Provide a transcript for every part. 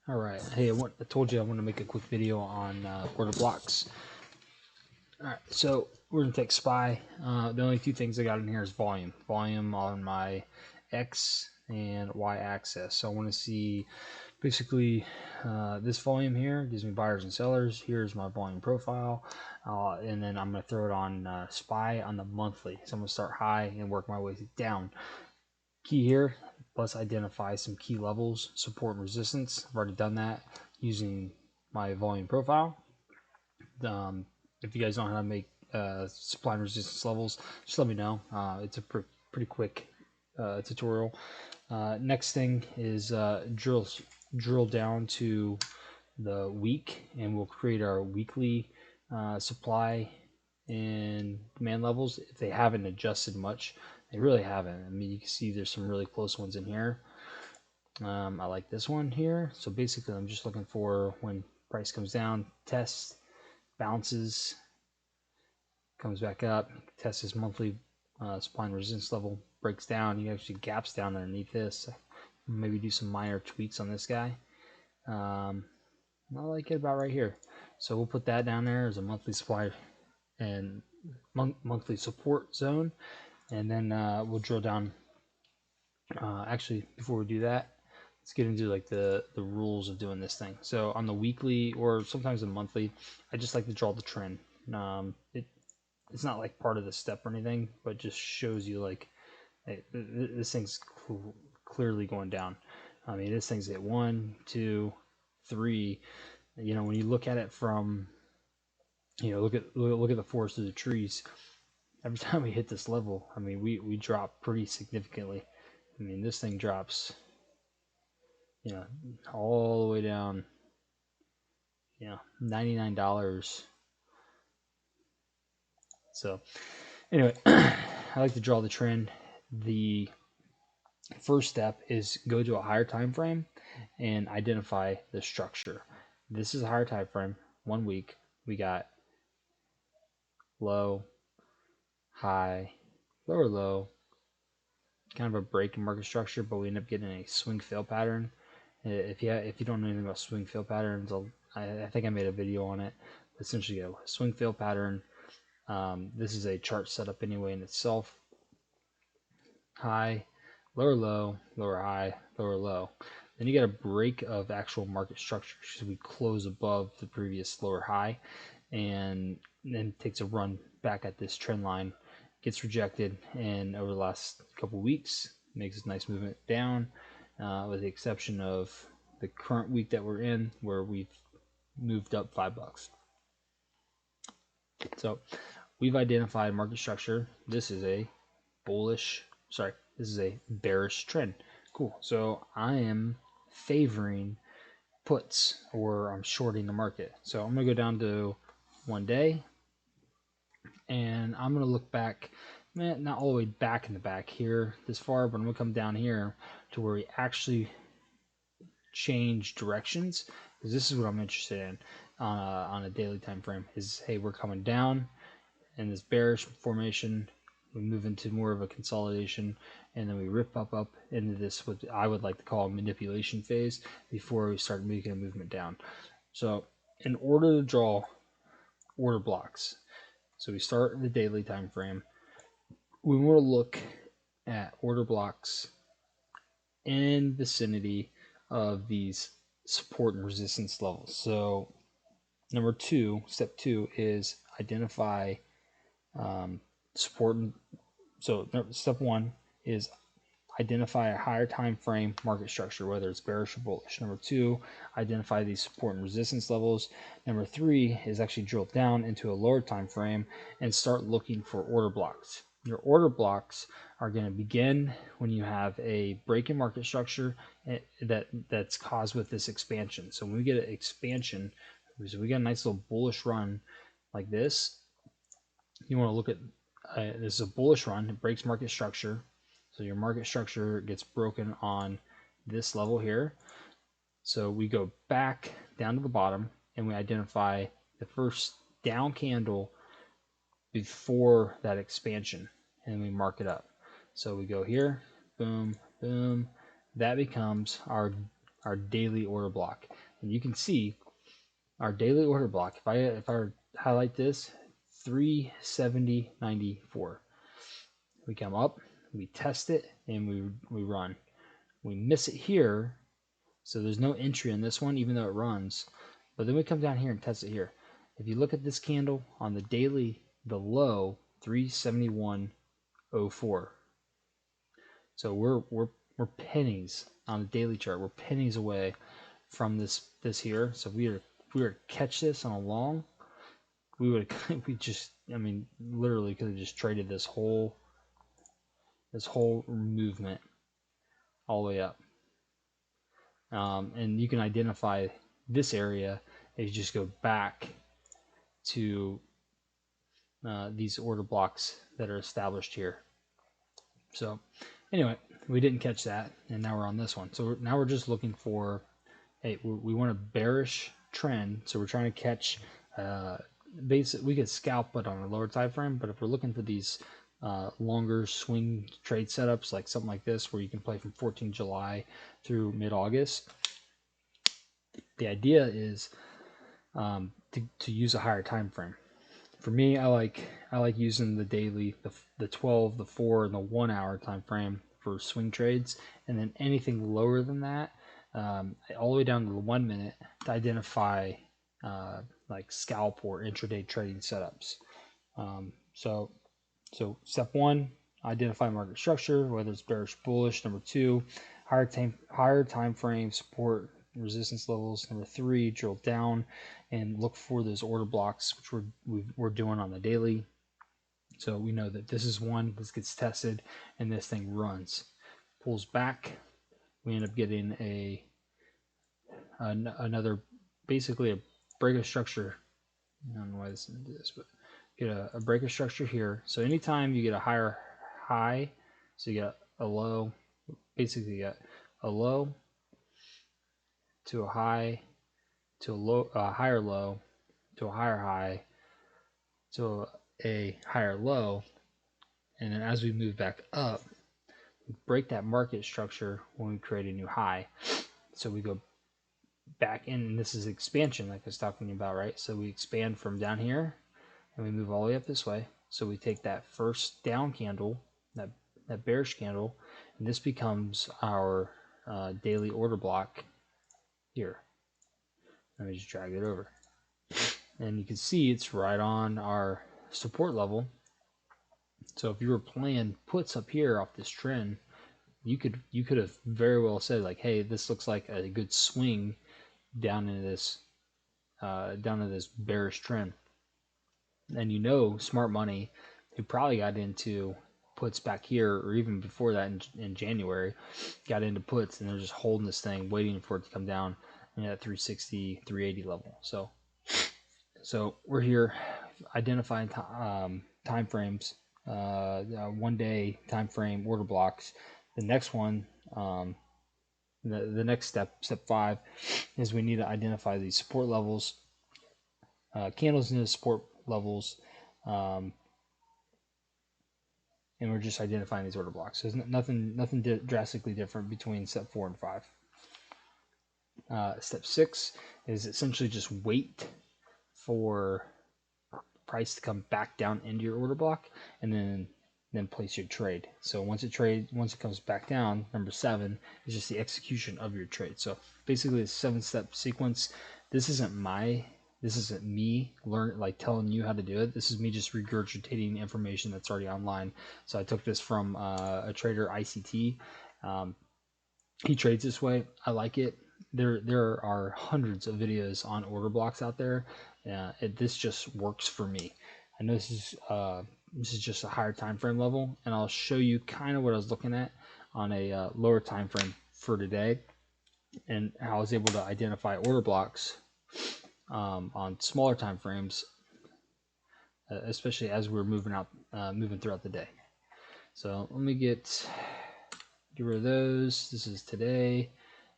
All right. Hey, I told you I want to make a quick video on order blocks. All right. So we're gonna take SPY. The only two things I got in here is volume. Volume on my X and Y axis. So I want to see basically this volume here gives me buyers and sellers. Here's my volume profile, and then I'm gonna throw it on SPY on the monthly. So I'm gonna start high and work my way down. Key here, plus identify some key levels, support and resistance. I've already done that using my volume profile. If you guys don't know how to make supply and resistance levels, just let me know. It's a pretty quick tutorial. Next thing is drill down to the week, and we'll create our weekly supply and demand levels. If they haven't adjusted much, they really haven't. I mean, you can see there's some really close ones in here. I like this one here. So basically, I'm just looking for when price comes down, tests, bounces, comes back up, tests this monthly supply and resistance level, breaks down. You actually gaps down underneath this. Maybe do some minor tweaks on this guy. I like it about right here. So we'll put that down there as a monthly supply and monthly support zone, and then we'll drill down. Actually, before we do that, let's get into like the rules of doing this thing. So on the weekly or sometimes the monthly, I just like to draw the trend. It's not like part of the step or anything, but just shows you like, hey, this thing's clearly going down. I mean, this thing's at 1, 2, 3. You know, when you look at it from, you know, look at the forest of the trees. Every time we hit this level, I mean, we drop pretty significantly. I mean, this thing drops, you know, all the way down, you know, $99. So anyway, I like to draw the trend. The first step is go to a higher time frame and identify the structure. This is a higher time frame, 1 week. We got low, high, lower low, kind of a break in market structure, but we end up getting a swing fail pattern. If you don't know anything about swing fail patterns, I think I made a video on it. Essentially, a swing fail pattern. This is a chart setup anyway in itself. High, lower low, lower high, lower low. Then you get a break of actual market structure. So we close above the previous lower high, and then takes a run back at this trend line, gets rejected, and over the last couple weeks makes a nice movement down, with the exception of the current week that we're in, where we've moved up $5. So we've identified market structure. This is a bearish trend. Cool. So I am favoring puts, or I'm shorting the market. So I'm gonna go down to 1 day, and I'm gonna look back, not all the way back in the back here this far, but I'm gonna come down here to where we actually change directions, because this is what I'm interested in on a daily time frame. Is, hey, we're coming down in this bearish formation, we move into more of a consolidation, and then we rip up into this, what I would like to call a manipulation phase, before we start making a movement down. So in order to draw order blocks, so we start in the daily time frame, we want to look at order blocks in vicinity of these support and resistance levels. So step two is identify support. So step one is identify a higher time frame market structure, whether it's bearish or bullish. Number two, identify these support and resistance levels. Number three is actually drill down into a lower time frame and start looking for order blocks. Your order blocks are going to begin when you have a break in market structure that's caused with this expansion. So when we get an expansion, so we get a nice little bullish run like this, you want to look at this is a bullish run. It breaks market structure. So your market structure gets broken on this level here. So we go back down to the bottom and we identify the first down candle before that expansion, and we mark it up. So we go here, boom, boom. That becomes our our daily order block. And you can see our daily order block. If I highlight this, 370.94. We come up, we test it, and we run. We miss it here, so there's no entry in this one, even though it runs. But then we come down here and test it here. If you look at this candle on the daily, the low 371.04. So we're pennies on the daily chart. We're pennies away from this here. So if we were to catch this on a long, we would I mean, literally could have just traded this whole movement all the way up. And you can identify this area if you just go back to these order blocks that are established here. So anyway, we didn't catch that, and now we're on this one. So now we're just looking for, hey, we want a bearish trend. So we're trying to catch we could scalp it on a lower time frame, but if we're looking for these longer swing trade setups, like something like this, where you can play from 14 July through mid-August, the idea is to use a higher time frame. For me, I like using the daily, the 12, the 4, and the 1 hour time frame for swing trades, and then anything lower than that, all the way down to the 1 minute, to identify like scalp or intraday trading setups. So step one, identify market structure, whether it's bearish, bullish. Number two, higher time frame support, resistance levels. Number three, drill down and look for those order blocks, which we're doing on the daily. So we know that this is one, this gets tested, and this thing runs, pulls back. We end up getting another, basically a break of structure. I don't know why this didn't do this, but get a break of structure here. So anytime you get a higher high, so you get a low, basically you got a low to a high to a low, a higher low to a higher high to a higher low, and then as we move back up, we break that market structure when we create a new high. So we go back in, and this is expansion like I was talking about, right? So we expand from down here and we move all the way up this way. So we take that first down candle, that bearish candle, and this becomes our daily order block here. Let me just drag it over, and you can see it's right on our support level. So if you were playing puts up here off this trend, you could have very well said, like, hey, this looks like a good swing down into this bearish trend. And smart money, who probably got into puts back here, or even before that in January, got into puts, and they're just holding this thing, waiting for it to come down in that 360, 380 level. So we're here identifying time frames, 1 day time frame order blocks. The next one, the next step 5, is we need to identify these support levels, candles into support levels, and we're just identifying these order blocks. So there's nothing drastically different between step 4 and 5. Step 6 is essentially just wait for price to come back down into your order block, and then place your trade. So once it comes back down, number 7 is just the execution of your trade. So basically a 7-step sequence. This isn't me telling you how to do it. This is me just regurgitating information that's already online. So I took this from a trader, ICT. He trades this way. I like it. There are hundreds of videos on order blocks out there. This just works for me. I know this is just a higher time frame level, and I'll show you kind of what I was looking at on a lower time frame for today, and how I was able to identify order blocks on smaller time frames, especially as we're moving throughout the day. So let me get rid of those. This is today,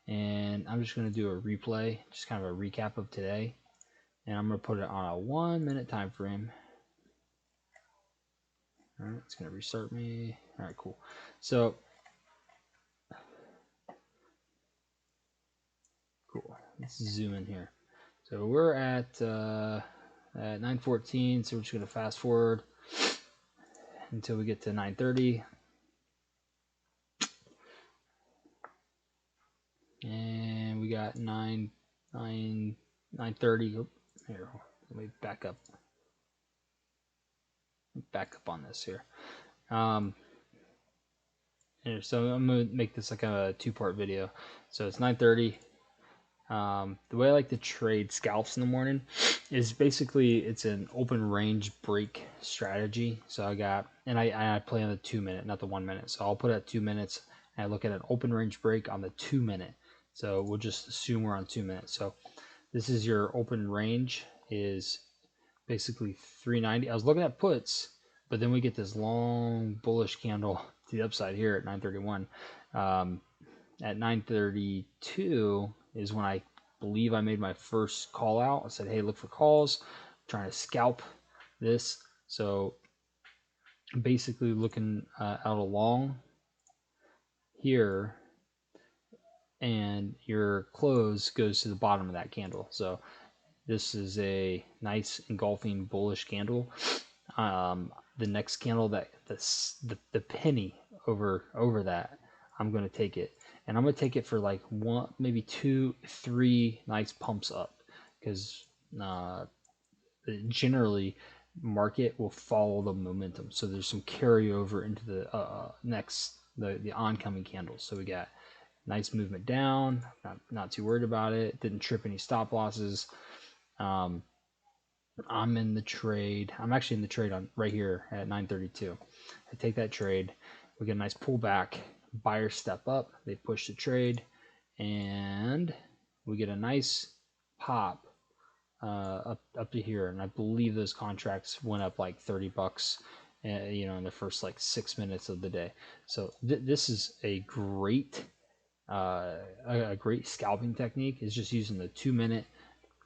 and I'm just going to do a replay, just kind of a recap of today, and I'm going to put it on a 1 minute time frame. All right, it's going to restart me. All right, cool. So let's zoom in here. So we're at 9:14, so we're just going to fast forward until we get to 9:30. And we got 9:30. Here, let me back up on this here. Here, so I'm gonna make this like a two-part video. So it's 9:30. The way I like to trade scalps in the morning is basically it's an open range break strategy. So I play on the 2 minute, not the 1 minute. So I'll put it at 2 minutes and I look at an open range break on the 2 minute. So we'll just assume we're on 2 minutes. So this is your open range is basically 390. I was looking at puts, but then we get this long bullish candle to the upside here at 931. At 932 is when I believe I made my first call out. I said, hey, look for calls. I'm trying to scalp this. So basically looking out along here, and your close goes to the bottom of that candle. So this is a nice engulfing bullish candle. The next candle that the penny over that, I'm going to take it, and I'm going to take it for like one, maybe 2, 3 nice pumps up, because generally market will follow the momentum. So there's some carryover into the the oncoming candles. So we got nice movement down. Not too worried about it. Didn't trip any stop losses. I'm in the trade. I'm actually in the trade on right here at 932. I take that trade. We get a nice pullback. Buyers step up. They push the trade, and we get a nice pop up to here. And I believe those contracts went up like $30, in the first like 6 minutes of the day. So this is a great scalping technique. Is just using the 2 minute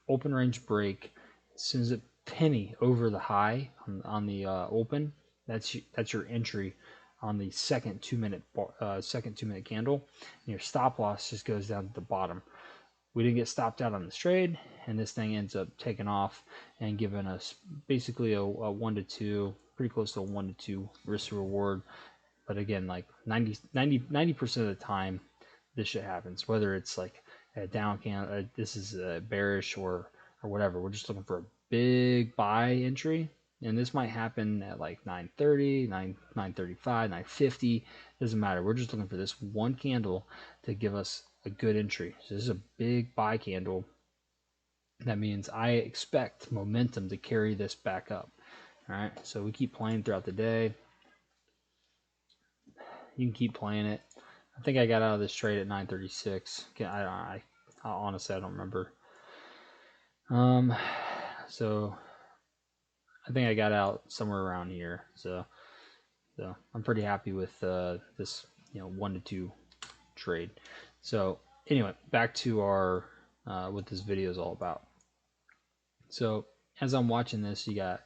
open range break. As soon as it penny over the high on the open, that's your entry on the second 2 minute candle, and your stop loss just goes down to the bottom. We didn't get stopped out on this trade, and this thing ends up taking off and giving us basically a 1 to 2, pretty close to a 1 to 2 risk reward. But again, like 90% of the time, this shit happens. Whether it's like a down this is a bearish or whatever. We're just looking for a big buy entry, and this might happen at like 9:30, 9:35, 9:50. Doesn't matter. We're just looking for this one candle to give us a good entry. So this is a big buy candle. That means I expect momentum to carry this back up. All right. So we keep playing throughout the day. You can keep playing it. I think I got out of this trade at 9:36. I honestly I don't remember. So I think I got out somewhere around here. So I'm pretty happy with this 1 to 2 trade. So anyway, back to our what this video is all about. So as I'm watching this, you got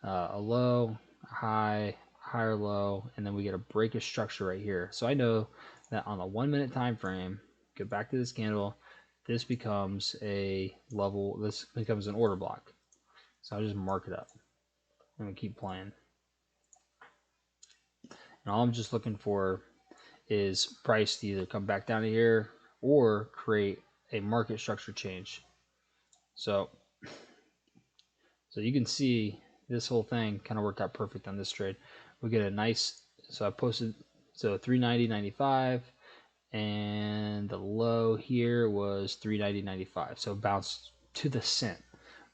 a low, a high, higher low, and then we get a break of structure right here. So I know that on a 1 minute time frame, go back to this candle, this becomes a level, this becomes an order block. So I'll just mark it up and we keep playing. And all I'm just looking for is price to either come back down to here or create a market structure change. So you can see this whole thing kind of worked out perfect on this trade. We get a nice, so I posted, so 390.95, and the low here was 390.95. So it bounced to the cent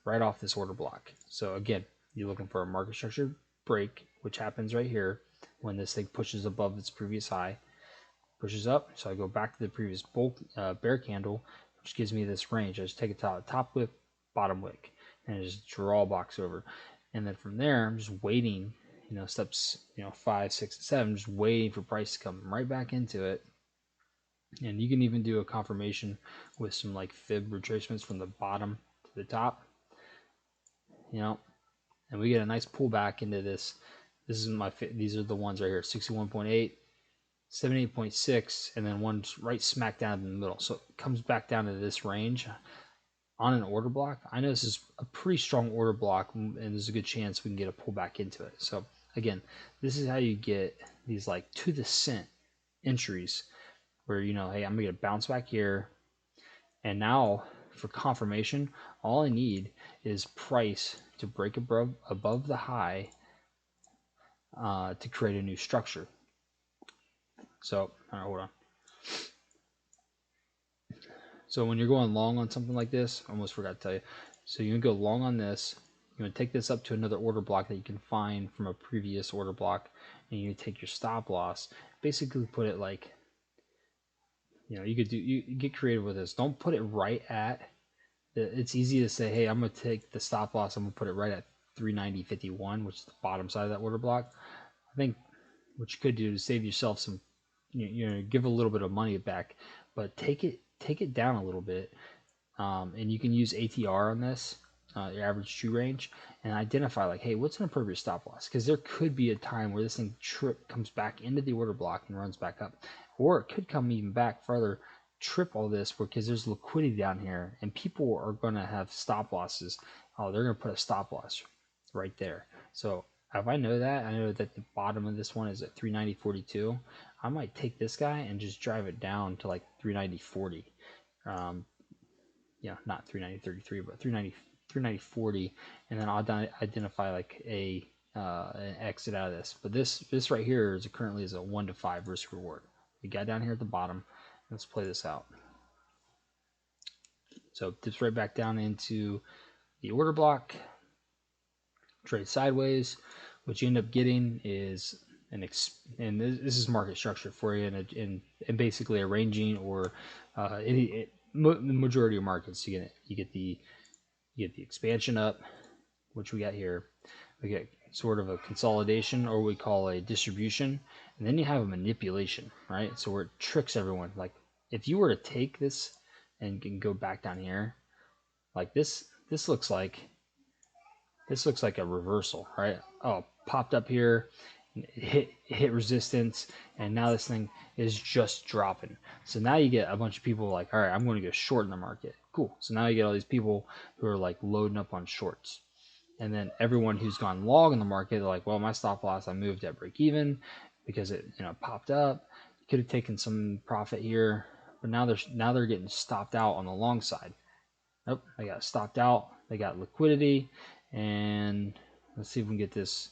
right off this order block. So again, you're looking for a market structure break, which happens right here when this thing pushes above its previous high, pushes up. So I go back to the previous bear candle, which gives me this range. I just take a top wick, bottom wick, and I just draw a box over. And then from there, I'm just waiting, steps, 5, 6, and 7, just waiting for price to come right back into it. And you can even do a confirmation with some like fib retracements from the bottom to the top, and we get a nice pullback into this. This is these are the ones right here, 61.8, 78.6, and then one's right smack down in the middle. So it comes back down to this range on an order block. I know this is a pretty strong order block, and there's a good chance we can get a pullback into it. So again, this is how you get these like to the cent entries where, you know, hey, I'm gonna get a bounce back here, and now for confirmation, all I need is price to break above the high to create a new structure. So, all right, hold on. So when you're going long on something like this, I almost forgot to tell you. So you can go long on this. You want to take this up to another order block that you can find from a previous order block, and you take your stop loss. Basically, put it like, you know, you get creative with this. Don't put it right at. It's easy to say, hey, I'm gonna take the stop loss. I'm gonna put it right at 390.51, which is the bottom side of that order block. I think what you could do is save yourself some, you know, give a little bit of money back, but take it down a little bit, and you can use ATR on this, your average true range, and identify like, hey, what's an appropriate stop loss? Because there could be a time where this thing comes back into the order block and runs back up, or it could come even back further, trip all this because there's liquidity down here, and people are going to have stop losses. Oh, they're going to put a stop loss right there. So if I know that, I know that the bottom of this one is at 390.42. I might take this guy and just drive it down to like 390.40. Yeah, not 390.33, but 390.40, and then I'll identify like an exit out of this. But this right here is currently is a 1 to 5 risk reward. We got down here at the bottom. Let's play this out. So it dips right back down into the order block, trade sideways. What you end up getting is and this is market structure for you, and basically arranging or the majority of markets you get the expansion up, which we got here. We get sort of a consolidation, or we call a distribution, and then you have a manipulation, right? So where it tricks everyone. Like if you were to take this and can go back down here, like this looks like a reversal, right? Oh, popped up here, hit resistance, and now this thing is just dropping. So now you get a bunch of people like, all right, I'm going to go short in the market. Cool. So now you get all these people who are like loading up on shorts. And then everyone who's gone long in the market, they're like, well, my stop loss, I moved at break even because it, you know, popped up. Could have taken some profit here, but now they're getting stopped out on the long side. Nope, they got stopped out. They got liquidity, and let's see if we can get this.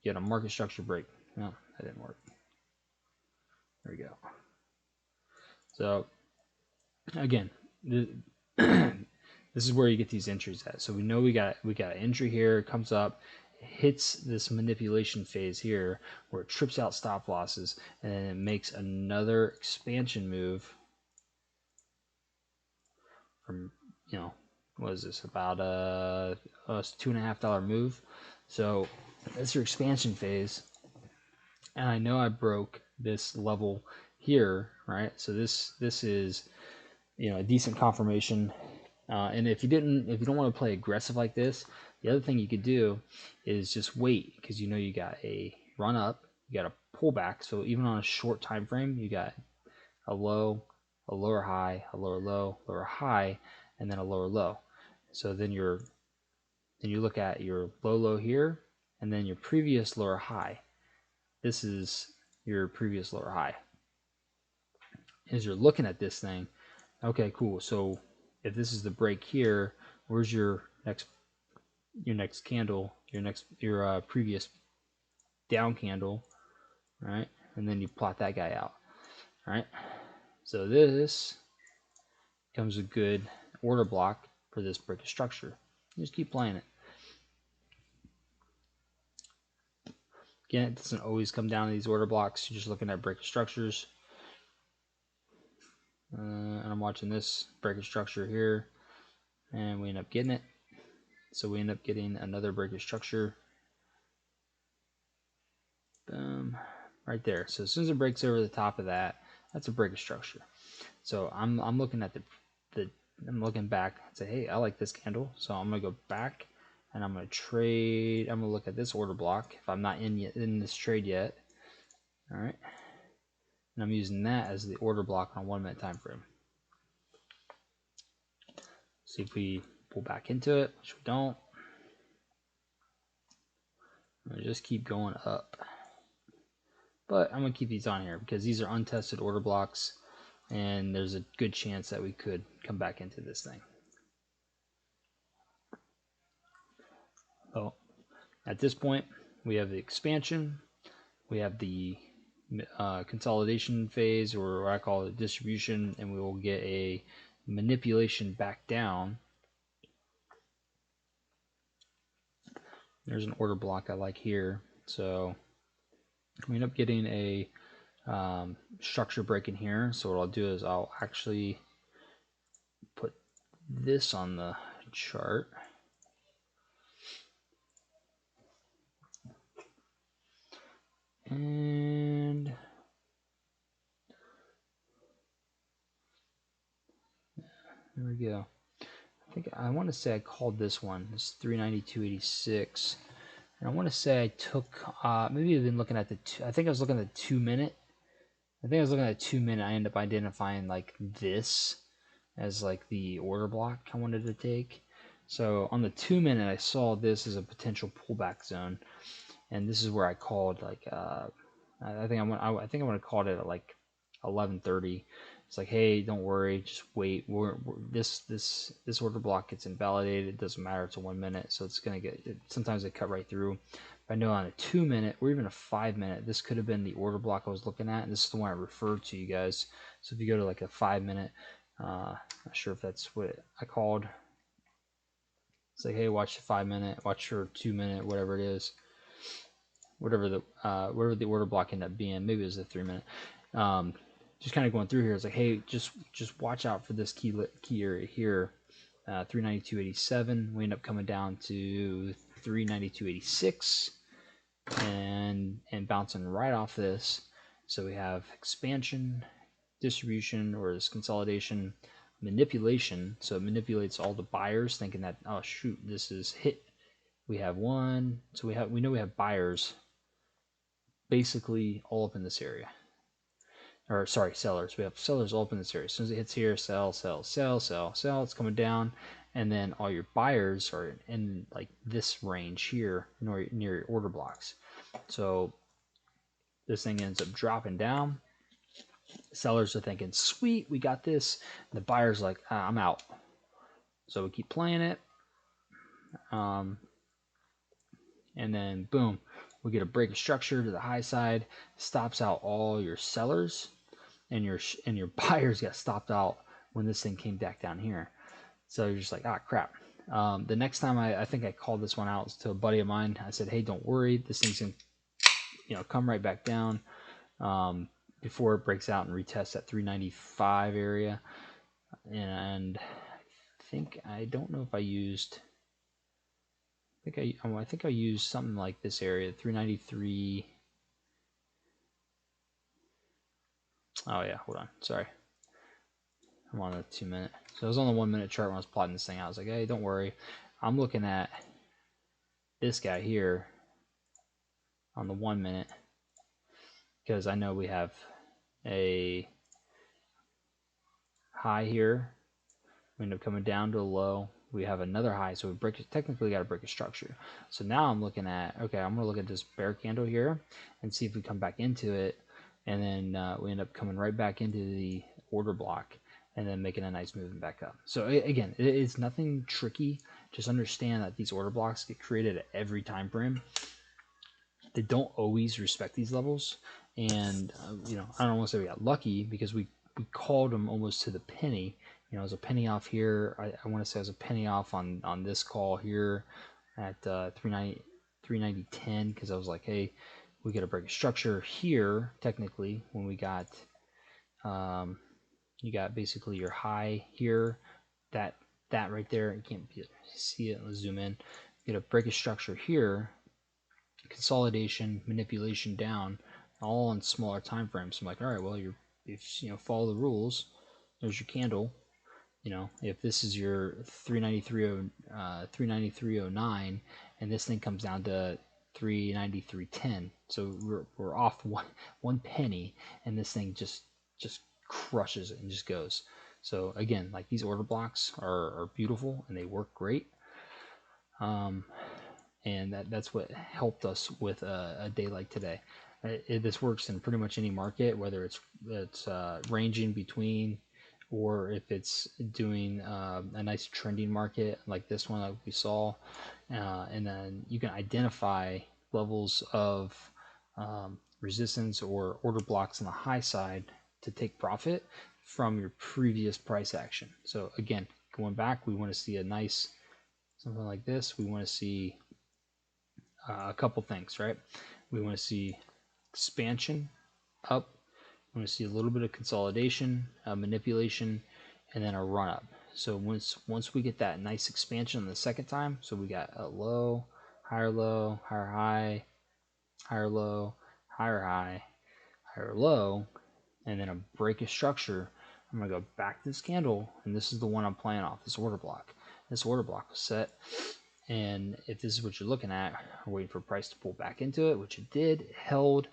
Get a market structure break. No, that didn't work. There we go. So again, this is where you get these entries at. So we know we got an entry here. It comes up, hits this manipulation phase here where it trips out stop losses, and then it makes another expansion move from, you know, what is this, about a $2.50 move. So that's your expansion phase, and I know I broke this level here, right? So this is, you know, a decent confirmation. And if you don't want to play aggressive like this, the other thing you could do is just wait, because you know you got a run up, you got a pullback. So even on a short time frame, you got a low, a lower high, a lower low, lower high, and then a lower low. So then you look at your low here, and then your previous lower high. This is your previous lower high. As you're looking at this thing, okay, cool. So if this is the break here, where's your next candle, your previous down candle, right? And then you plot that guy out, right? So this becomes a good order block for this break of structure. You just keep playing it. Again, it doesn't always come down to these order blocks. You're just looking at break of structures. And I'm watching this break of structure here, and we end up getting it. So we end up getting another break of structure. Boom, right there. So as soon as it breaks over the top of that, that's a break of structure. So I'm looking at I'm looking back and say, hey, I like this candle, so I'm gonna go back and I'm going to trade. I'm going to look at this order block if I'm not in this trade yet. All right, and I'm using that as the order block on a 1 minute time frame. See if we pull back into it, which we don't. I'm going to just keep going up. But I'm going to keep these on here because these are untested order blocks, and there's a good chance that we could come back into this thing. So at this point, we have the expansion, we have the consolidation phase, or what I call it distribution, and we will get a manipulation back down. There's an order block I like here. So we end up getting a structure break in here. So what I'll do is I'll actually put this on the chart. And there we go. I think I want to say I called this one. It's 392.86. And I want to say I took, maybe I've been looking at the I think I was looking at the 2 minute. I think I was looking at 2 minute. I ended up identifying like this as like the order block I wanted to take. So on the 2 minute, I saw this as a potential pullback zone. And this is where I called like, I think I'm gonna call it at like 11:30. It's like, hey, don't worry, just wait. This order block gets invalidated. It doesn't matter. It's a 1 minute, so it's gonna get. Sometimes they cut right through. But I know on a 2 minute or even a 5 minute, this could have been the order block I was looking at. And this is the one I referred to you guys. So if you go to like a 5 minute, not sure if that's what I called. It's like, hey, watch the 5 minute, watch your 2 minute, whatever it is. Whatever the order block ended up being, maybe it was a 3 minute. Just kind of going through here, it's like, hey, just watch out for this key area here, 392.87. We end up coming down to 392.86, and bouncing right off this. So we have expansion, distribution, or this consolidation, manipulation. So it manipulates all the buyers, thinking that, oh shoot, this is hit. We have one, so we know we have buyers basically all up in this area. Or sorry, sellers. We have sellers all up in this area. As soon as it hits here, sell, sell, sell, sell, sell. It's coming down, and then all your buyers are in like this range here, near your order blocks. So this thing ends up dropping down. Sellers are thinking, sweet, we got this. And the buyer's like, I'm out. So we keep playing it. And then boom, we get a break of structure to the high side, stops out all your sellers, and your buyers got stopped out when this thing came back down here. So you're just like, ah, crap. The next time I think I called this one out to a buddy of mine. I said, hey, don't worry, this thing's gonna come right back down before it breaks out and retests at 395 area. And I don't know if I used. I think I used something like this area, 393. Oh yeah, hold on. Sorry. I'm on a 2 minute. So I was on the 1 minute chart when I was plotting this thing out. I was like, hey, don't worry. I'm looking at this guy here on the 1 minute because I know we have a high here. We end up coming down to a low. We have another high, so we technically got to break a structure. So now I'm looking at, okay, I'm going to look at this bear candle here and see if we come back into it. And then we end up coming right back into the order block and then making a nice movement back up. So again, it's nothing tricky. Just understand that these order blocks get created at every time frame. They don't always respect these levels. And, I don't want to say we got lucky because we called them almost to the penny. It was a penny off here. I want to say it was a penny off on this call here at 390.10 because I was like, hey, we got to break a structure here technically when we got you got basically your high here, that right there. You can't see it. Let's zoom in. You got to break a structure here, consolidation, manipulation down, all in smaller time frames. So I'm like, all right, well, if follow the rules. There's your candle. You know, if this is your 393.09 and this thing comes down to 393.10, so we're off one penny, and this thing just crushes it and just goes. So again, like, these order blocks are beautiful and they work great. And that's what helped us with a day like today. This works in pretty much any market, whether it's ranging between, or if it's doing a nice trending market like this one that we saw. And then you can identify levels of resistance or order blocks on the high side to take profit from your previous price action. So again, going back, we want to see a nice something like this. We want to see a couple things, right? We want to see expansion up. We want to see a little bit of consolidation, manipulation, and then a run up. So once we get that nice expansion the second time, so we got a low, higher high, higher low, higher high, higher low, and then a break of structure. I'm going to go back to this candle, and this is the one I'm playing off, this order block. This order block was set, and if this is what you're looking at, we're waiting for price to pull back into it, which it did. It held.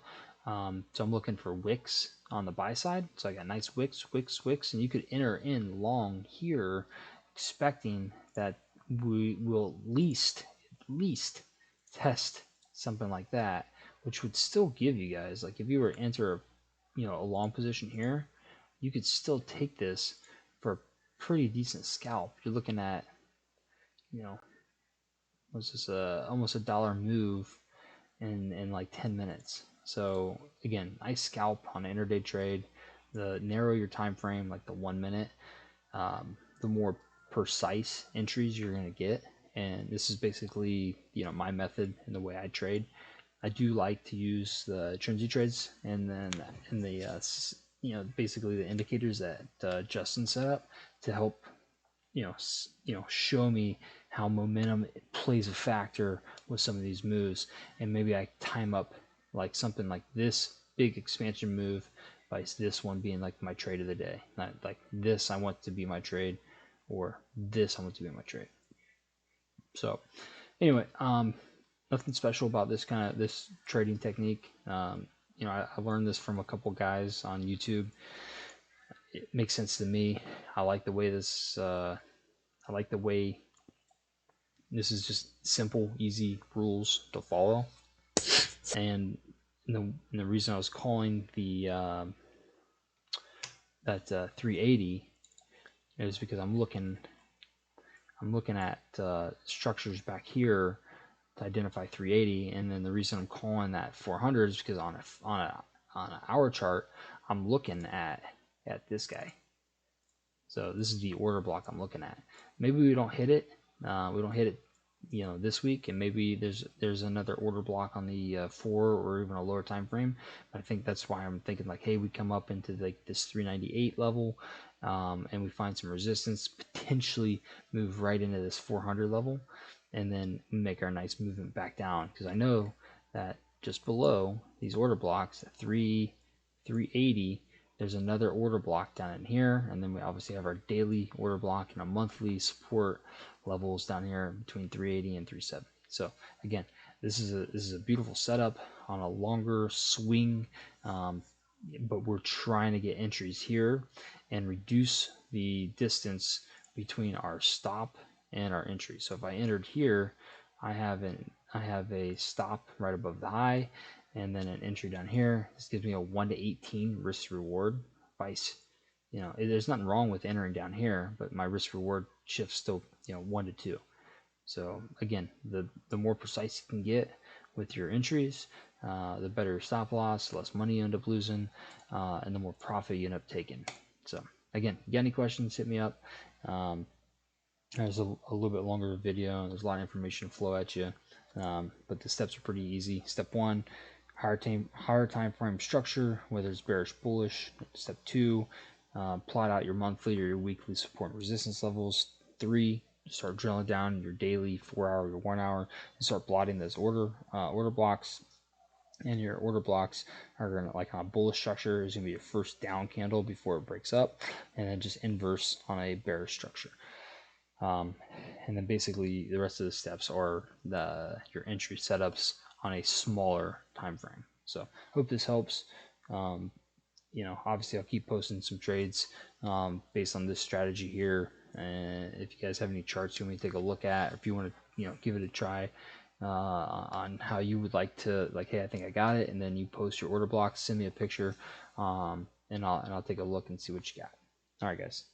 So I'm looking for wicks on the buy side. So I got nice wicks, and you could enter in long here, expecting that we will at least test something like that, which would still give you guys, like, if you were to enter a long position here, you could still take this for a pretty decent scalp. You're looking at, what's this, almost $1 move in like 10 minutes. So again, nice scalp on an intraday trade. The narrow your time frame, like the 1 minute, the more precise entries you're going to get. And this is basically my method and the way I trade. I do like to use the Trinity trades, and then in the basically the indicators that Justin set up to help show me how momentum plays a factor with some of these moves. And maybe I time up like something like this big expansion move by this one being like my trade of the day. Not like this I want to be my trade, or this I want to be my trade. So anyway, nothing special about this trading technique. I learned this from a couple guys on YouTube. It makes sense to me. I like the way this is just simple, easy rules to follow. And the reason I was calling the that 380 is because I'm looking at structures back here to identify 380, and then the reason I'm calling that 400 is because on an hour chart I'm looking at this guy. So this is the order block I'm looking at. Maybe we don't hit it. This week, and maybe there's another order block on the 4 or even a lower time frame. But I think that's why I'm thinking like, hey, we come up into like this 398 level, and we find some resistance, potentially move right into this 400 level, and then make our nice movement back down. Because I know that just below these order blocks, 380. There's another order block down in here, and then we obviously have our daily order block and a monthly support levels down here between 380 and 370. So again, this is a beautiful setup on a longer swing, but we're trying to get entries here and reduce the distance between our stop and our entry. So if I entered here, I have a stop right above the high, and then an entry down here. This gives me a 1 to 18 risk reward. There's nothing wrong with entering down here, but my risk reward shifts still 1 to 2. So again, the more precise you can get with your entries, the better your stop loss, the less money you end up losing, and the more profit you end up taking. So again, you got any questions, hit me up. There's a little bit longer video, and there's a lot of information flow at you, but the steps are pretty easy. Step 1, higher time frame structure, whether it's bearish, bullish. Step 2, plot out your monthly or your weekly support and resistance levels. 3, start drilling down your daily, 4 hour, your 1 hour, and start plotting those order blocks. And your order blocks are gonna, like on a bullish structure, is gonna be your first down candle before it breaks up, and then just inverse on a bearish structure. And then basically the rest of the steps are your entry setups on a smaller time frame. So hope this helps. Obviously I'll keep posting some trades based on this strategy here. And if you guys have any charts you want me to take a look at, or if you want to, give it a try on how you would like to, like, hey, I think I got it, and then you post your order blocks, send me a picture, and I'll take a look and see what you got. All right, guys.